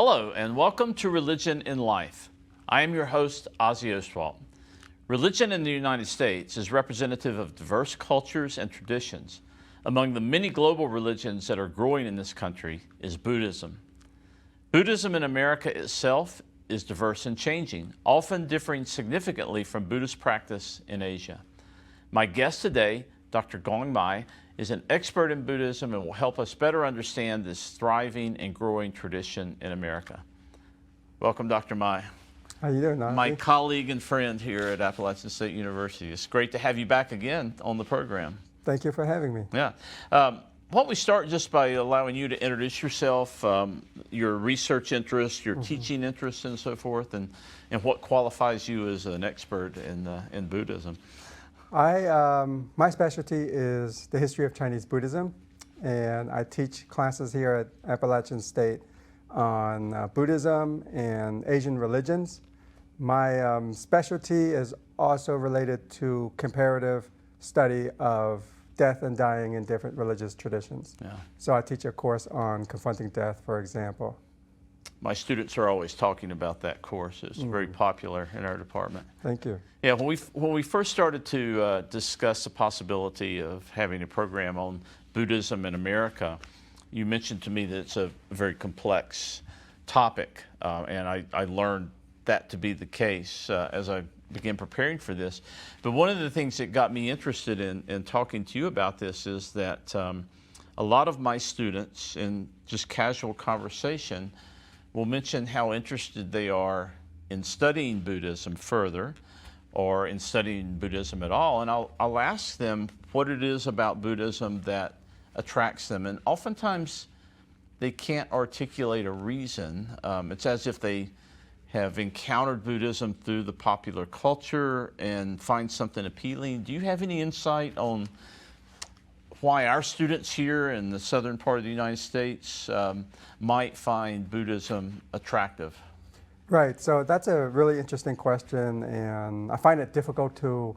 Hello and welcome to Religion in Life. I am your host, Ozzie Ostwalt. Religion in the United States is representative of diverse cultures and traditions. Among the many global religions that are growing in this country is Buddhism. Buddhism in America itself is diverse and changing, often differing significantly from Buddhist practice in Asia. My guest today, Dr. Cuong Mai, is an expert in Buddhism and will help us better understand this thriving and growing tradition in America. Welcome, Dr. Mai. How you doing, Ozzie? My colleague and friend here at Appalachian State University. It's great to have you back again on the program. Thank you for having me. Yeah. Why don't we start just by allowing you to introduce yourself, your research interests, your teaching interests, and so forth, and what qualifies you as an expert in Buddhism. My specialty is the history of Chinese Buddhism, and I teach classes here at Appalachian State on Buddhism and Asian religions. My specialty is also related to comparative study of death and dying in different religious traditions. Yeah. So I teach a course on confronting death, for example. My students are always talking about that course. It's very popular in our department. Thank you. Yeah, when we first started to discuss the possibility of having a program on Buddhism in America, you mentioned to me that it's a very complex topic, and I learned that to be the case as I began preparing for this. But one of the things that got me interested in talking to you about this is that a lot of my students, in just casual conversation, will mention how interested they are in studying Buddhism further or in studying Buddhism at all. And I'll ask them what it is about Buddhism that attracts them. And oftentimes they can't articulate a reason. It's as if they have encountered Buddhism through the popular culture and find something appealing. Do you have any insight on why our students here in the southern part of the United States might find Buddhism attractive? Right, so that's a really interesting question, and I find it difficult to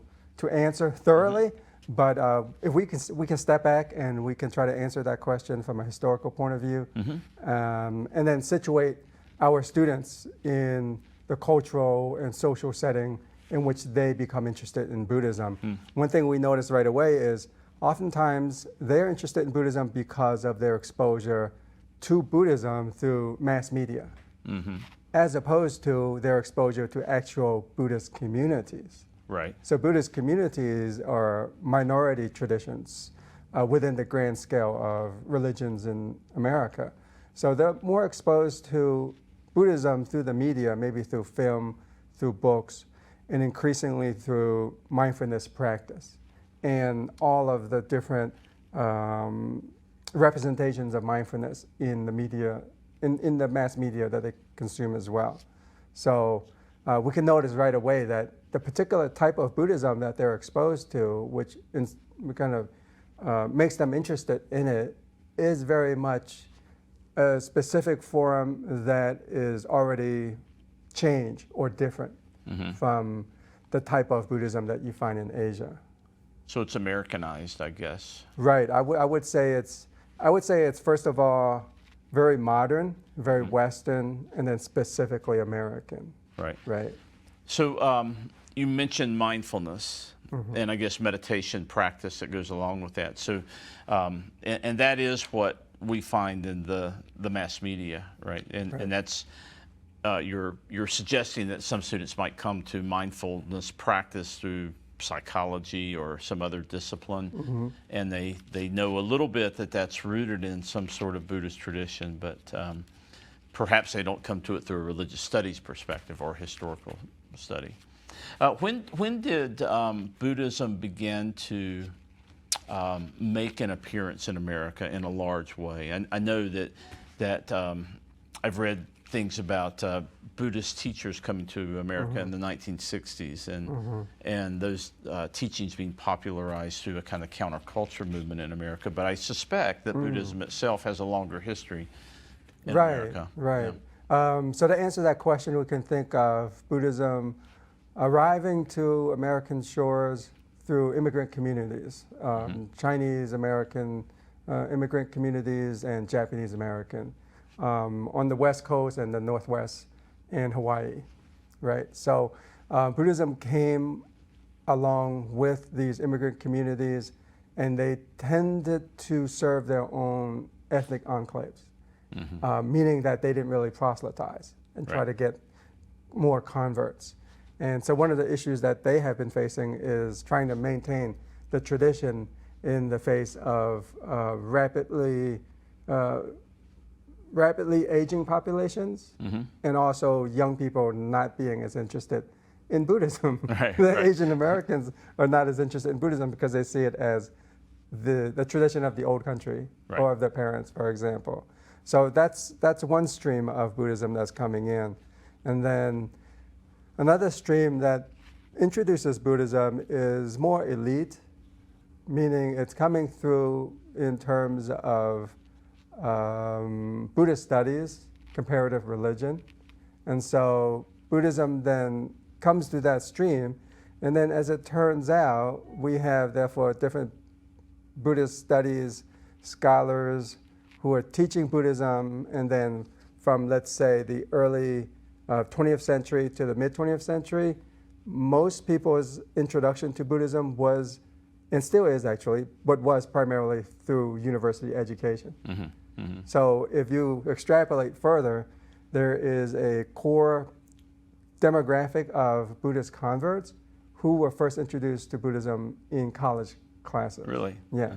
answer thoroughly, but if we can step back and we can try to answer that question from a historical point of view, and then situate our students in the cultural and social setting in which they become interested in Buddhism. One thing we notice right away is oftentimes they're interested in Buddhism because of their exposure to Buddhism through mass media, as opposed to their exposure to actual Buddhist communities. Right. So Buddhist communities are minority traditions within the grand scale of religions in America. So they're more exposed to Buddhism through the media, maybe through film, through books, and increasingly through mindfulness practice and all of the different representations of mindfulness in the media, in the mass media that they consume as well. So we can notice right away that the particular type of Buddhism that they're exposed to, which kind of makes them interested in it, is very much a specific form that is already changed or different from the type of Buddhism that you find in Asia. So it's Americanized, I guess. Right. I would say it's first of all very modern, very Western, and then specifically American. Right. Right. So you mentioned mindfulness, and I guess meditation practice that goes along with that. So, and that is what we find in the mass media, right? And that's you're suggesting that some students might come to mindfulness practice through psychology or some other discipline, and they know a little bit that that's rooted in some sort of Buddhist tradition, but perhaps they don't come to it through a religious studies perspective or historical study. When did Buddhism begin to make an appearance in America in a large way? I know that I've read things about Buddhist teachers coming to America in the 1960s, and those teachings being popularized through a kind of counterculture movement in America. But I suspect that Buddhism itself has a longer history in America. Right. So to answer that question, we can think of Buddhism arriving to American shores through immigrant communities, Chinese American immigrant communities and Japanese American. on the West Coast and the Northwest and Hawaii, right? So Buddhism came along with these immigrant communities, and they tended to serve their own ethnic enclaves, meaning that they didn't really proselytize and try to get more converts. And so one of the issues that they have been facing is trying to maintain the tradition in the face of rapidly aging populations, and also young people not being as interested in Buddhism. The Asian Americans are not as interested in Buddhism because they see it as the tradition of the old country or of their parents, for example. So that's one stream of Buddhism that's coming in. And then another stream that introduces Buddhism is more elite, meaning it's coming through in terms of Buddhist studies, comparative religion. And so Buddhism then comes through that stream. And then as it turns out, we have therefore different Buddhist studies scholars who are teaching Buddhism, and then from, let's say, the early 20th century to the mid-20th century, most people's introduction to Buddhism was, and still is actually, but was primarily through university education. So if you extrapolate further, there is a core demographic of Buddhist converts who were first introduced to Buddhism in college classes. Really? Yeah.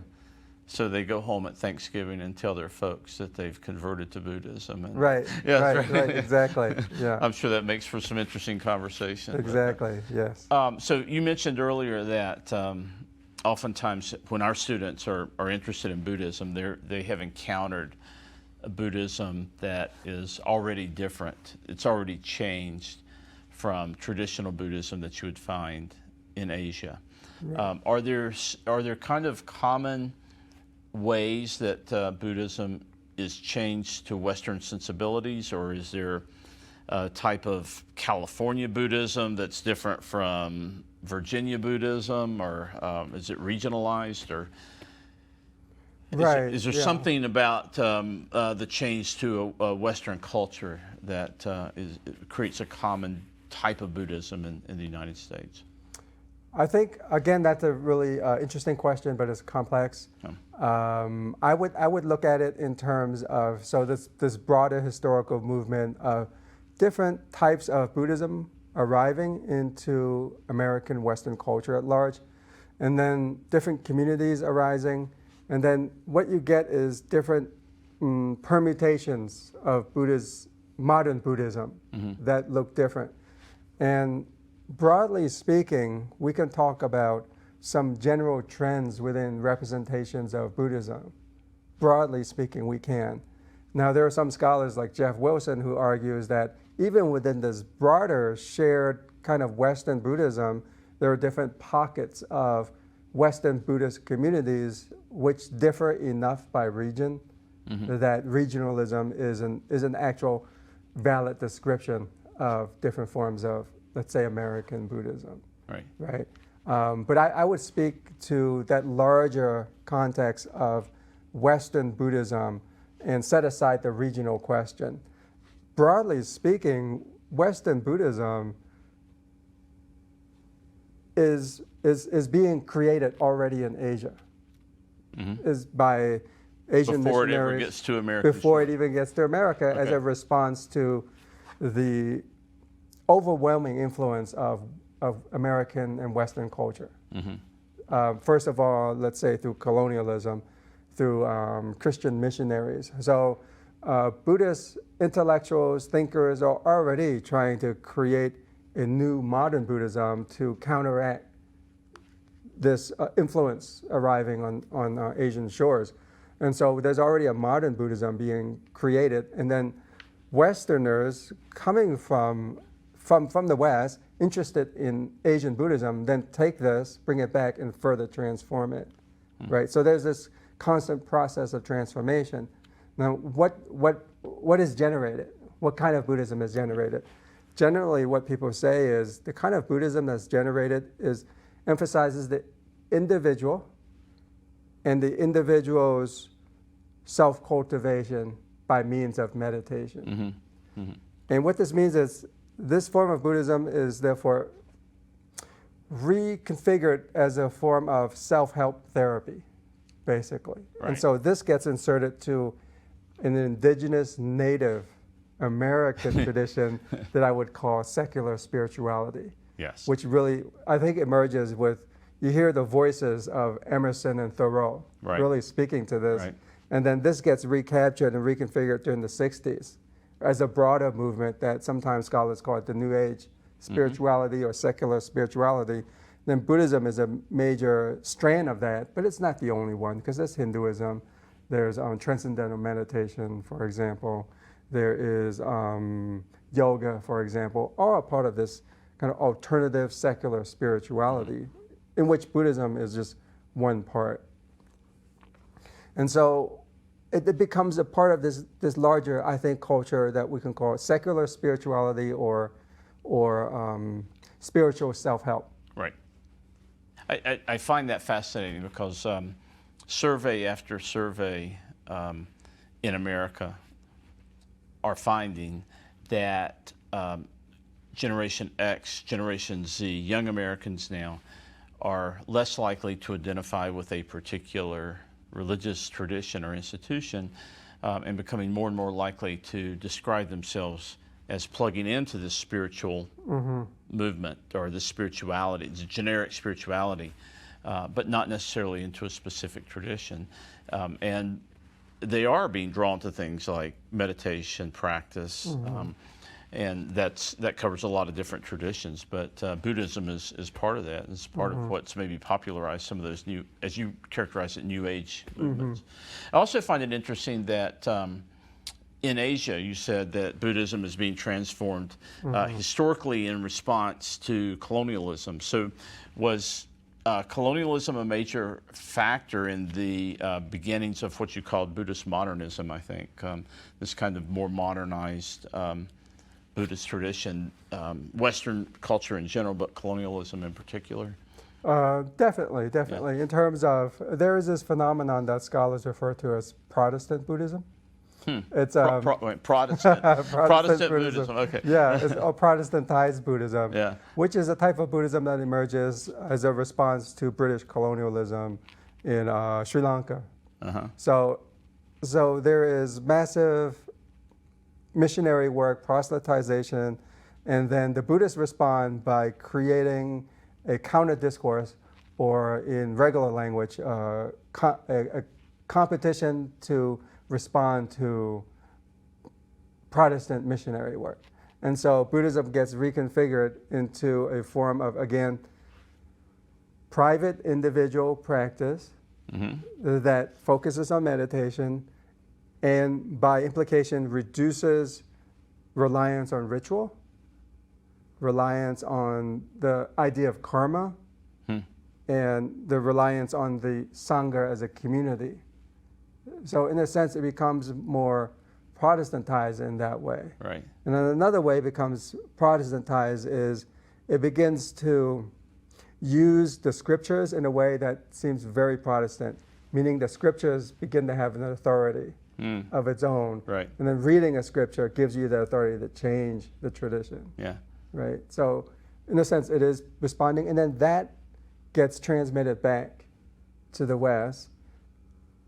So they go home at Thanksgiving and tell their folks that they've converted to Buddhism. And right, right, exactly. Yeah. I'm sure that makes for some interesting conversation. Exactly, yes. So you mentioned earlier that oftentimes when our students are interested in Buddhism, they have encountered a Buddhism that is already different. It's already changed from traditional Buddhism that you would find in Asia. Right. Are there kind of common ways that Buddhism is changed to Western sensibilities, or is there a type of California Buddhism that's different from Virginia Buddhism, or is it regionalized, or is there something about the change to a Western culture that creates a common type of Buddhism in the United States? I think, again, that's a really interesting question, but it's complex. I would look at it in terms of, so this broader historical movement of different types of Buddhism arriving into American Western culture at large, and then different communities arising, and then what you get is different permutations of modern Buddhism that look different. And broadly speaking, we can talk about some general trends within representations of Buddhism. Broadly speaking, we can. Now, there are some scholars like Jeff Wilson who argues that even within this broader shared kind of Western Buddhism, there are different pockets of Western Buddhist communities which differ enough by region that regionalism is an actual valid description of different forms of, let's say, American Buddhism. Right. But I would speak to that larger context of Western Buddhism and set aside the regional question. Broadly speaking, Western Buddhism is being created already in Asia. Is by Asian before missionaries. It ever gets to America. Before it even gets to America, as a response to the overwhelming influence of American and Western culture. First of all, let's say through colonialism, through Christian missionaries. So Buddhist intellectuals, thinkers are already trying to create a new modern Buddhism to counteract this influence arriving on Asian shores. And so there's already a modern Buddhism being created, and then Westerners coming from the West, interested in Asian Buddhism, then take this, bring it back, and further transform it, right? So there's this constant process of transformation. Now, what is generated? What kind of Buddhism is generated? Generally, what people say is the kind of Buddhism that's generated emphasizes the individual and the individual's self-cultivation by means of meditation. And what this means is this form of Buddhism is therefore reconfigured as a form of self-help therapy, basically. And so this gets inserted to an indigenous Native American tradition that I would call secular spirituality. Yes. Which really, I think, emerges with, you hear the voices of Emerson and Thoreau really speaking to this. And then this gets recaptured and reconfigured during the 60s as a broader movement that sometimes scholars call it the New Age spirituality or secular spirituality. Then Buddhism is a major strand of that, but it's not the only one, because there's Hinduism, there's transcendental meditation, for example, there is yoga, for example, all a part of this kind of alternative secular spirituality, in which Buddhism is just one part. And so it becomes a part of this larger, I think, culture that we can call secular spirituality or spiritual self-help. Right. I find that fascinating because survey after survey in America are finding that Generation X, Generation Z, young Americans now are less likely to identify with a particular religious tradition or institution and becoming more and more likely to describe themselves as plugging into this spiritual movement or this spirituality, it's a generic spirituality, but not necessarily into a specific tradition. And they are being drawn to things like meditation, practice, and that covers a lot of different traditions, but Buddhism is part of that. It's part of what's maybe popularized some of those new, as you characterize it, New Age movements. I also find it interesting that in Asia, you said that Buddhism is being transformed historically in response to colonialism. So was colonialism a major factor in the beginnings of what you called Buddhist modernism, I think, this kind of more modernized Buddhist tradition, Western culture in general, but colonialism in particular? Definitely. In terms of, there is this phenomenon that scholars refer to as Protestant Buddhism. It's Protestant. Protestant Buddhism. Okay. Yeah, it's Protestantized Buddhism, Yeah. which is a type of Buddhism that emerges as a response to British colonialism in Sri Lanka. So there is massive missionary work, proselytization, and then the Buddhists respond by creating a counter discourse, or in regular language, a competition to respond to Protestant missionary work. And so Buddhism gets reconfigured into a form of, again, private individual practice that focuses on meditation, and by implication reduces reliance on ritual, reliance on the idea of karma, and the reliance on the Sangha as a community. So in a sense, it becomes more Protestantized in that way. Right. And then another way it becomes Protestantized is it begins to use the scriptures in a way that seems very Protestant, meaning the scriptures begin to have an authority of its own. Right. And then reading a scripture gives you the authority to change the tradition. Yeah. Right. So in a sense, it is responding, and then that gets transmitted back to the West,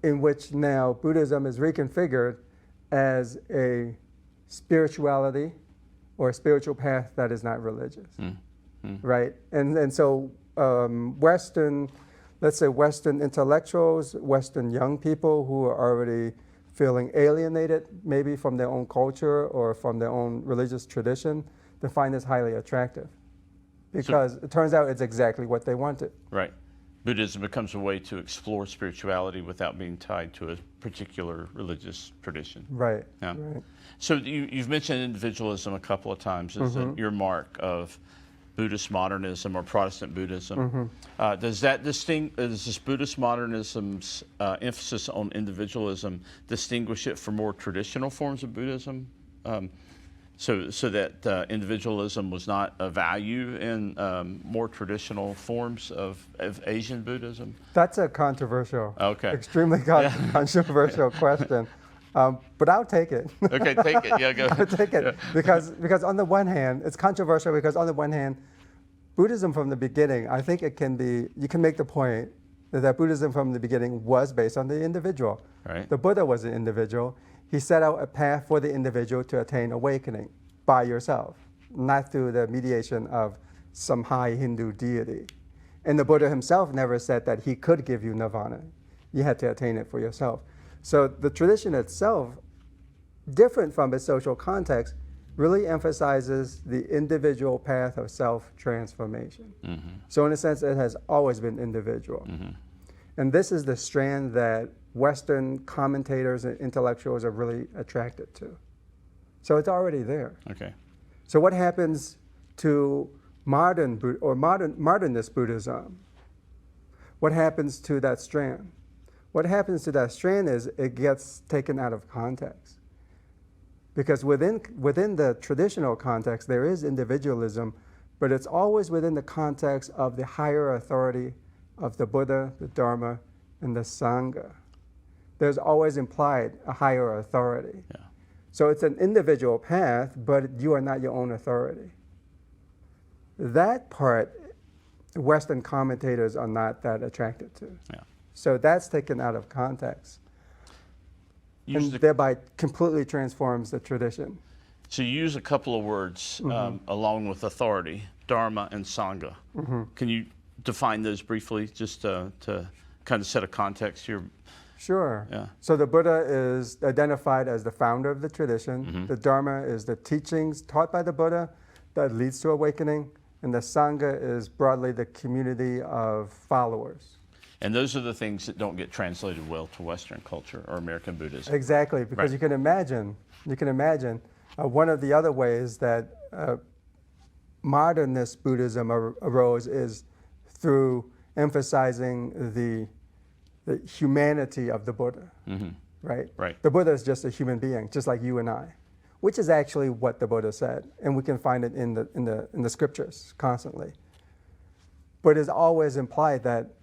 in which now Buddhism is reconfigured as a spirituality or a spiritual path that is not religious, right? And so Western, let's say Western intellectuals, Western young people who are already feeling alienated maybe from their own culture or from their own religious tradition, they find this highly attractive, because it turns out it's exactly what they wanted. Right. Buddhism becomes a way to explore spirituality without being tied to a particular religious tradition. Right. Yeah. Right. So you've mentioned individualism a couple of times as your mark of Buddhist modernism or Protestant Buddhism. Does this Buddhist modernism's emphasis on individualism distinguish it from more traditional forms of Buddhism? So that individualism was not a value in more traditional forms of Asian Buddhism? That's a controversial, Okay. extremely controversial question. But I'll take it. Okay, take it. Yeah, go I'll ahead. take it. Yeah. Because on the one hand, it's controversial because on the one hand, Buddhism from the beginning, I think it can be, you can make the point that Buddhism from the beginning was based on the individual. Right. The Buddha was an individual. He set out a path for the individual to attain awakening by yourself, not through the mediation of some high Hindu deity. And the Buddha himself never said that he could give you nirvana. You had to attain it for yourself. So the tradition itself, different from its social context, really emphasizes the individual path of self-transformation. Mm-hmm. So in a sense, it has always been individual. Mm-hmm. And this is the strand that Western commentators and intellectuals are really attracted to. So it's already there. Okay. So what happens to modernist Buddhism? What happens to that strand? What happens to that strand is it gets taken out of context. Because within the traditional context, there is individualism, but it's always within the context of the higher authority of the Buddha, the Dharma, and the Sangha. There's always implied a higher authority. Yeah. So it's an individual path, but you are not your own authority. That part, Western commentators are not that attracted to. Yeah. So that's taken out of context. Use And the- thereby completely transforms the tradition. So you use a couple of words along with authority, Dharma and Sangha. Mm-hmm. Can you define those briefly, just to kind of set a context here? Sure. Yeah. So the Buddha is identified as the founder of the tradition. Mm-hmm. The Dharma is the teachings taught by the Buddha that leads to awakening. And the Sangha is broadly the community of followers. And those are the things that don't get translated well to Western culture or American Buddhism. Exactly, because Right. you can imagine one of the other ways that modernist Buddhism arose is through emphasizing the humanity of the Buddha, right? Right. The Buddha is just a human being, just like you and I, which is actually what the Buddha said, and we can find it in the scriptures constantly. But it's always implied that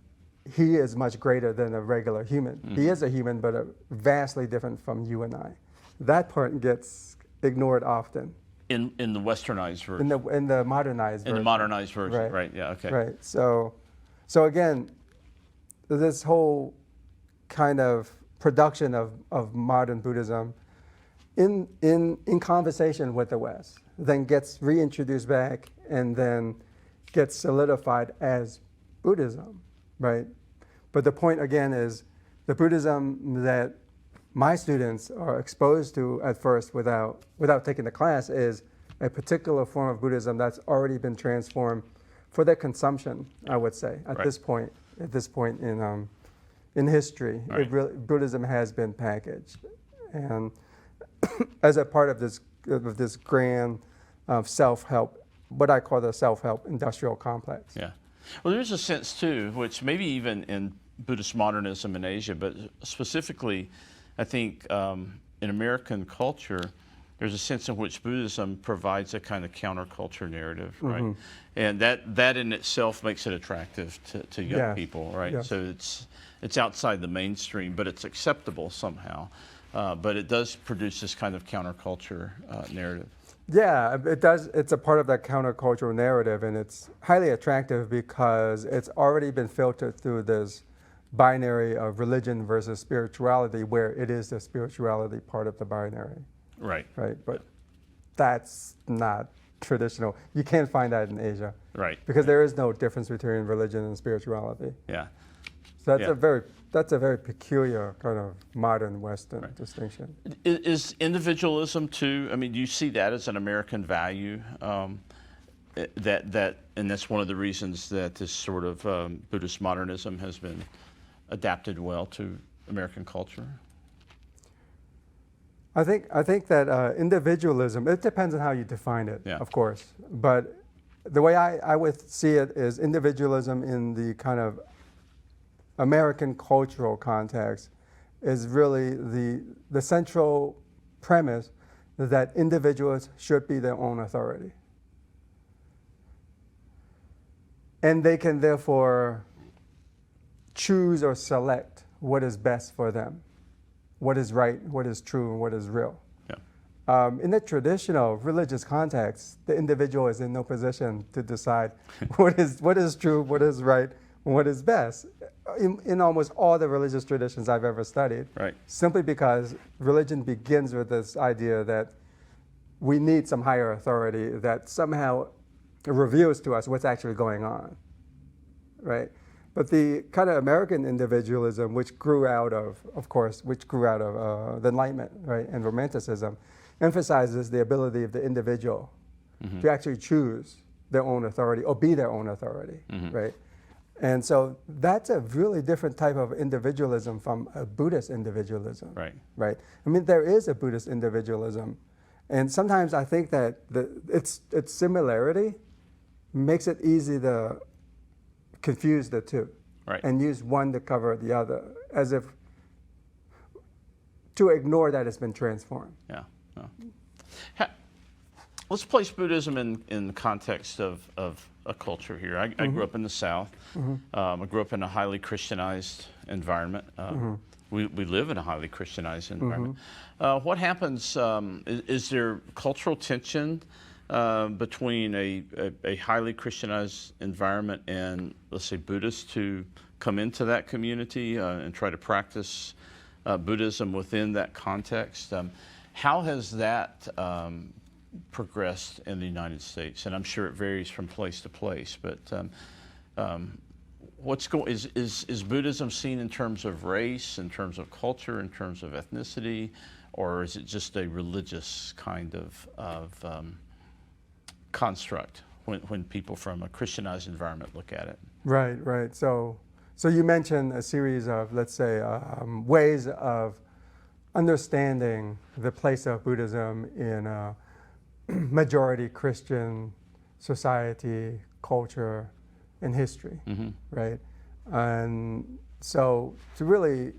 he is much greater than a regular human. He is a human, but vastly different from you and I. That part gets ignored often. In the westernized version. In the modernized version. In the modernized version, Right. Yeah, okay. Right. So again, this whole kind of production of modern Buddhism in conversation with the West, then gets reintroduced back and then gets solidified as Buddhism, right? But the point again is the Buddhism that my students are exposed to at first without taking the class is a particular form of Buddhism that's already been transformed for their consumption, I would say, at Right. this point in history. Right. Buddhism has been packaged. And as a part of this grand self-help, what I call the self-help industrial complex. Yeah. Well, there's a sense too, which maybe even in Buddhist modernism in Asia, but specifically, I think in American culture, there's a sense in which Buddhism provides a kind of counterculture narrative, right? And that in itself makes it attractive to young Yes. people, right? Yes. So it's outside the mainstream, but it's acceptable somehow. But it does produce this kind of counterculture narrative. Yeah, it does. It's a part of that countercultural narrative, and it's highly attractive because it's already been filtered through this binary of religion versus spirituality, where it is the spirituality part of the binary, Right. right? But that's not traditional. You can't find that in Asia, Right. because there is no difference between religion and spirituality. Yeah. So that's Yeah. that's a very peculiar kind of modern Western distinction. Is individualism too? I mean, do you see that as an American value? And that's one of the reasons that this sort of Buddhist modernism has been adapted well to American culture. I think that individualism, it depends on how you define it, Yeah. of course. But the way I would see it is individualism in the kind of American cultural context is really the central premise that individuals should be their own authority. And they can therefore choose or select what is best for them. what is right, what is true, and what is real. Yeah. In the traditional religious context, the individual is in no position to decide what is true, what is right, and what is best. In almost all the religious traditions I've ever studied, Right. simply because religion begins with this idea that we need some higher authority that somehow reveals to us what's actually going on, right? But the kind of American individualism, which grew out of course, the Enlightenment, right, and Romanticism, emphasizes the ability of the individual to actually choose their own authority or be their own authority, right? And so that's a really different type of individualism from a Buddhist individualism, Right. right? I mean, there is a Buddhist individualism, and sometimes I think that its similarity makes it easy to confuse the two, Right. and use one to cover the other, as if to ignore that it's been transformed. Yeah. Yeah. Let's place Buddhism in the context of a culture here. I grew up in the South. I grew up in a highly Christianized environment. We live in a highly Christianized environment. What happens, is there cultural tension between a highly Christianized environment and, let's say, Buddhists to come into that community and try to practice Buddhism within that context? How has that progressed in the United States? And I'm sure it varies from place to place, but is Buddhism seen in terms of race, in terms of culture, in terms of ethnicity, or is it just a religious kind of construct when people from a Christianized environment look at it? Right, right. So you mentioned a series of, let's say, ways of understanding the place of Buddhism in a majority Christian society, culture, and history, right? And so to really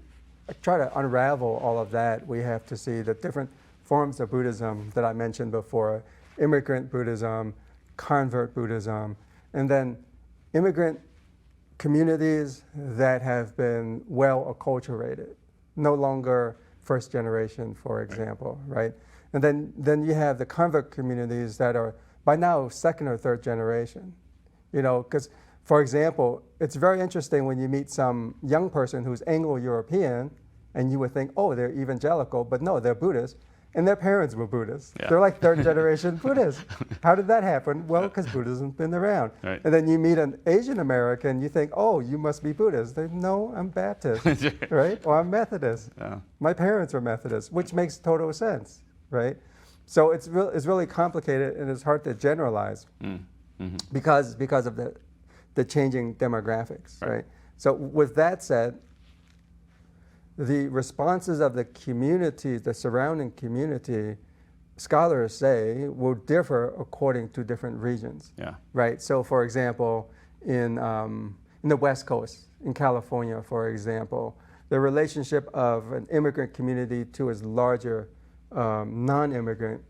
try to unravel all of that, we have to see the different forms of Buddhism that I mentioned before: immigrant Buddhism, convert Buddhism, and then immigrant communities that have been well acculturated, no longer first generation, for example, right? And then you have the convert communities that are by now second or third generation, you know, because, for example, it's very interesting when you meet some young person who's Anglo-European and you would think, oh, they're evangelical, but no, they're Buddhist, and their parents were Buddhists. Yeah. They're like third generation Buddhists. How did that happen? Well, because Buddhism's been around. Right. And then you meet an Asian American, you think, oh, you must be Buddhist. They, no, I'm Baptist, right? Or I'm Methodist. Yeah. My parents were Methodist, which makes total sense, right? So it's really complicated, and it's hard to generalize because of the changing demographics, right? So with that said, the responses of the community, the surrounding community, scholars say, will differ according to different regions. Yeah. Right. So, for example, in the West Coast, in California, for example, the relationship of an immigrant community to its larger non-immigrant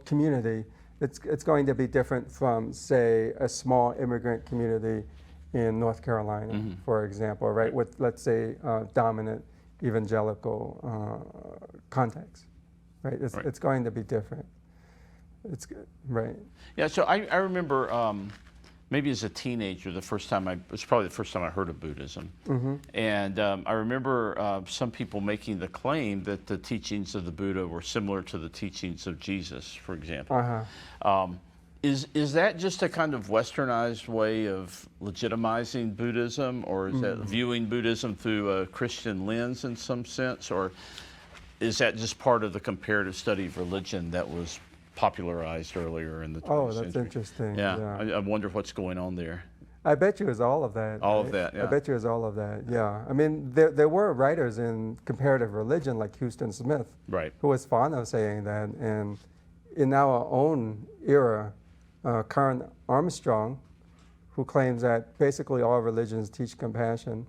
community, it's going to be different from, say, a small immigrant community in North Carolina, for example, right? With, let's say, dominant evangelical context, right? It's going to be different. It's right. Yeah. So I remember maybe as a teenager, it was probably the first time I heard of Buddhism, and I remember some people making the claim that the teachings of the Buddha were similar to the teachings of Jesus, for example. Is that just a kind of westernized way of legitimizing Buddhism, or is that viewing Buddhism through a Christian lens in some sense, or is that just part of the comparative study of religion that was popularized earlier in the 20th Oh, century? that's interesting. Yeah, I wonder what's going on there. I bet you it's all of that. All right? of that, yeah. I bet you it's all of that, yeah. I mean, there were writers in comparative religion like Houston Smith, Right. who was fond of saying that. And in our own era, Karen Armstrong, who claims that basically all religions teach compassion,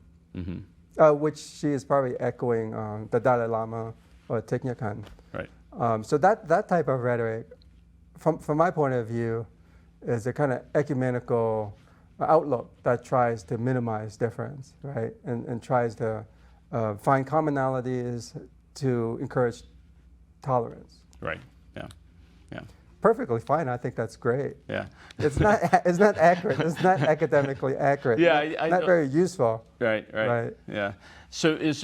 which she is probably echoing the Dalai Lama or Thich Nhat Hanh. Right. So that type of rhetoric, from my point of view, is a kind of ecumenical outlook that tries to minimize difference, right? And tries to find commonalities to encourage tolerance. Right. Yeah. Yeah. Perfectly fine. I think that's great. Yeah. It's not. It's not accurate. It's not academically accurate. Yeah. Not very useful. Right. Right. Yeah. So is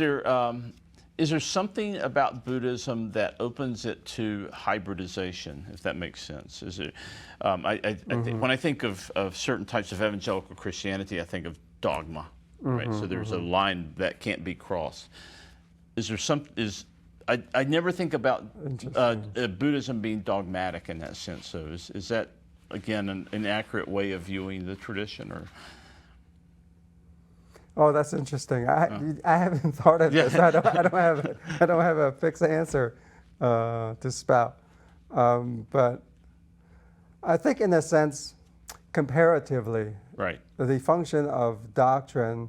there something about Buddhism that opens it to hybridization, if that makes sense? Is it? When I think of certain types of evangelical Christianity, I think of dogma. Right. So there's a line that can't be crossed. Is there some? I never think about Buddhism being dogmatic in that sense. So is that again an accurate way of viewing the tradition, or? Oh, that's interesting. I haven't thought of this. I don't have a fixed answer to spout. But I think, in a sense, comparatively, right, the function of doctrine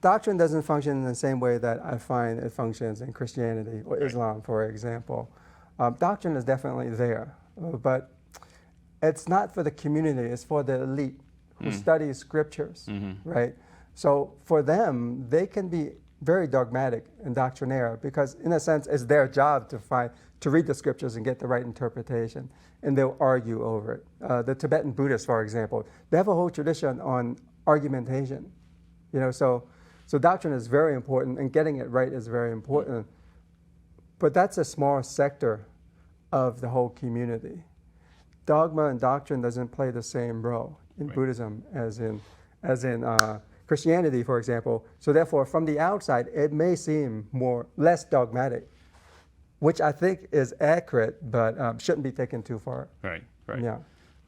doctrine doesn't function in the same way that I find it functions in Christianity or Islam, for example. Doctrine is definitely there, but it's not for the community. It's for the elite who studies scriptures, right? So for them, they can be very dogmatic and doctrinaire because, in a sense, it's their job to read the scriptures and get the right interpretation, and they'll argue over it. The Tibetan Buddhists, for example, they have a whole tradition on argumentation. So doctrine is very important, and getting it right is very important. But that's a small sector of the whole community. Dogma and doctrine doesn't play the same role in Buddhism as in Christianity, for example. So therefore, from the outside, it may seem less dogmatic, which I think is accurate, but shouldn't be taken too far. Right. Yeah.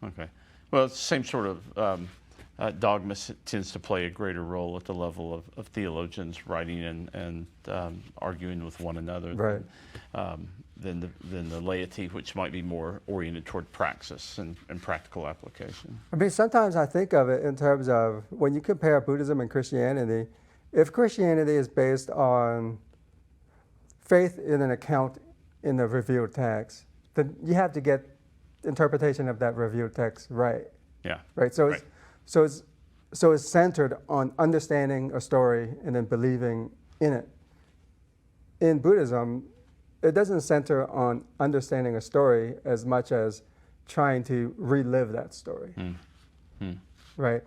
Okay. Well, it's the same sort of dogma tends to play a greater role at the level of theologians writing and arguing with one another. Right. Than the laity, which might be more oriented toward praxis and practical application. I mean, sometimes I think of it in terms of when you compare Buddhism and Christianity, if Christianity is based on faith in an account in the revealed text, then you have to get interpretation of that revealed text right. Yeah. Right. So it's centered on understanding a story and then believing in it. In Buddhism, it doesn't center on understanding a story as much as trying to relive that story. Right?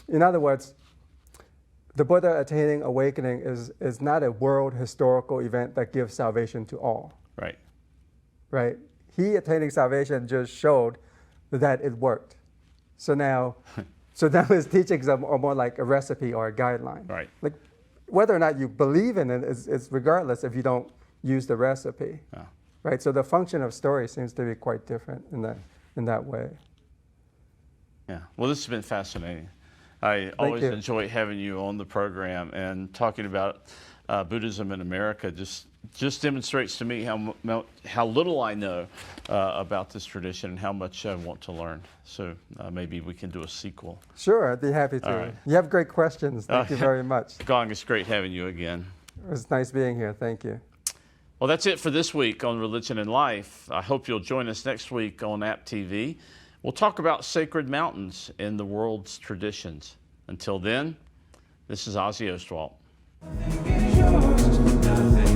In other words, the Buddha attaining awakening is not a world historical event that gives salvation to all. Right. Right? He attaining salvation just showed that it worked. So now his teachings are more like a recipe or a guideline. Right. Like whether or not you believe in it is regardless if you don't use the recipe. Yeah. Right? So the function of story seems to be quite different in that way. Yeah. Well, this has been fascinating. I always enjoy having you on the program, and talking about Buddhism in America just demonstrates to me how little I know about this tradition and how much I want to learn. So maybe we can do a sequel. Sure, I'd be happy to. All right. You have great questions. Thank you very much. Cuong, it's great having you again. It was nice being here. Thank you. Well, that's it for this week on Religion and Life. I hope you'll join us next week on App TV. We'll talk about sacred mountains in the world's traditions. Until then, this is Ozzie Ostwalt. Nothing is yours, nothing.